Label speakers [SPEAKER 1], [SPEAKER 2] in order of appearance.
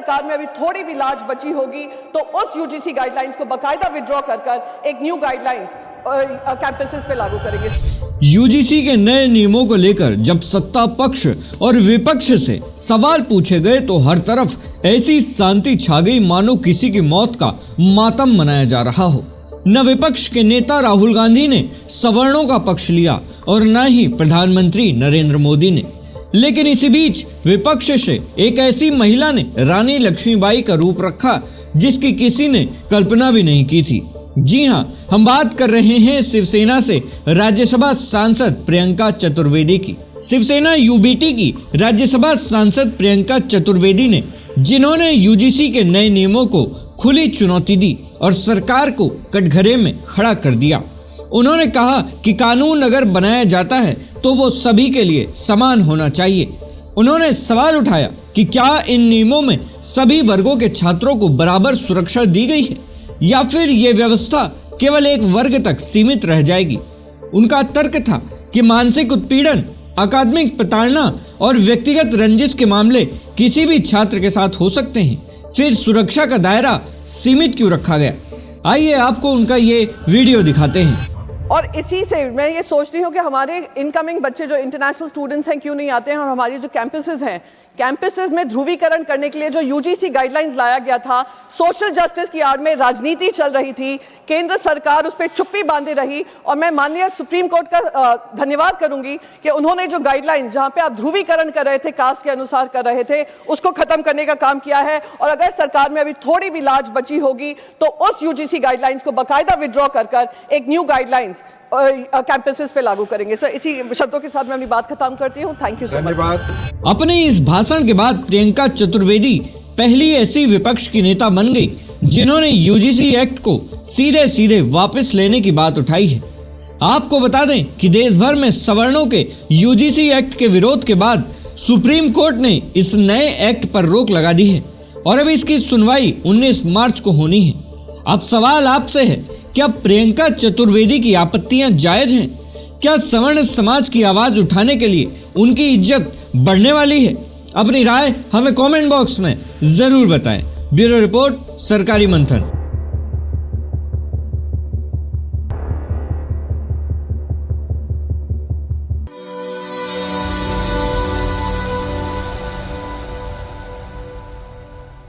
[SPEAKER 1] सरकार में अभी थोड़ी भी लाज बची होगी तो उस यूजीसी गाइडलाइंस को बाकायदा विड्रॉ कर एक न्यू गाइडलाइंस कैंपसेस पे लागू करेंगे।
[SPEAKER 2] यूजीसी के नए नियमों को लेकर जब सत्ता पक्ष और विपक्ष से सवाल पूछे गए तो हर तरफ ऐसी शांति छा गई मानो किसी की मौत का मातम मनाया जा रहा हो। न विपक्ष के नेता राहुल गांधी ने सवर्णों का पक्ष लिया और न ही प्रधानमंत्री नरेंद्र मोदी ने। लेकिन इसी बीच विपक्ष से एक ऐसी महिला ने रानी लक्ष्मीबाई का रूप रखा जिसकी किसी ने कल्पना भी नहीं की थी। जी हां, हम बात कर रहे हैं शिवसेना से राज्यसभा सांसद प्रियंका चतुर्वेदी की। शिवसेना यूबीटी की राज्यसभा सांसद प्रियंका चतुर्वेदी ने, जिन्होंने यूजीसी के नए नियमों को खुली चुनौती दी और सरकार को कटघरे में खड़ा कर दिया। उन्होंने कहा कि कानून अगर बनाया जाता है तो वो सभी के लिए समान होना चाहिए। उन्होंने सवाल उठाया कि क्या इन नियमों में सभी वर्गों के छात्रों को बराबर सुरक्षा दी गई है या फिर ये व्यवस्था केवल एक वर्ग तक सीमित रह जाएगी। उनका तर्क था कि मानसिक उत्पीड़न, अकादमिक प्रताड़ना और व्यक्तिगत रंजिश के मामले किसी भी छात्र के साथ हो सकते हैं, फिर सुरक्षा का दायरा सीमित क्यों रखा गया। आइए आपको उनका ये वीडियो दिखाते हैं।
[SPEAKER 1] और इसी से मैं ये सोचती हूँ कि हमारे इनकमिंग बच्चे जो इंटरनेशनल स्टूडेंट्स हैं क्यों नहीं आते हैं, और हमारी जो कैंपसेस हैं, कैंपसेस में ध्रुवीकरण करने के लिए जो यूजीसी गाइडलाइंस लाया गया था, सोशल जस्टिस की आड़ में राजनीति चल रही थी, केंद्र सरकार उस पर चुप्पी बांधे रही। और मैं माननीय सुप्रीम कोर्ट का धन्यवाद करूंगी कि उन्होंने जो गाइडलाइंस जहां पे आप ध्रुवीकरण कर रहे थे, कास्ट के अनुसार कर रहे थे, उसको खत्म करने का काम किया है। और अगर सरकार में अभी थोड़ी भी लाज बची होगी तो उस यूजीसी गाइडलाइंस को बाकायदा विड्रॉ कर एक न्यू गाइडलाइंस कैंपसेस पे लागू करेंगे। सर, इसी शब्दों के साथ मैं अपनी बात खत्म करती हूँ। Thank you so much.
[SPEAKER 2] अपने इस भाषण के बाद प्रियंका चतुर्वेदी पहली ऐसी विपक्ष की नेता बन गई जिन्होंने यूजीसी एक्ट को सीधे सीधे वापस लेने की बात उठाई है। आपको बता दें कि देश भर में सवर्णों के यूजीसी एक्ट के विरोध के बाद सुप्रीम कोर्ट ने इस नए एक्ट पर रोक लगा दी है और अब इसकी सुनवाई 19 मार्च को होनी है। अब सवाल आपसे है, क्या प्रियंका चतुर्वेदी की आपत्तियां जायज हैं? क्या सवर्ण समाज की आवाज उठाने के लिए उनकी इज्जत बढ़ने वाली है? अपनी राय हमें कमेंट बॉक्स में जरूर बताएं। ब्यूरो रिपोर्ट, सरकारी मंथन।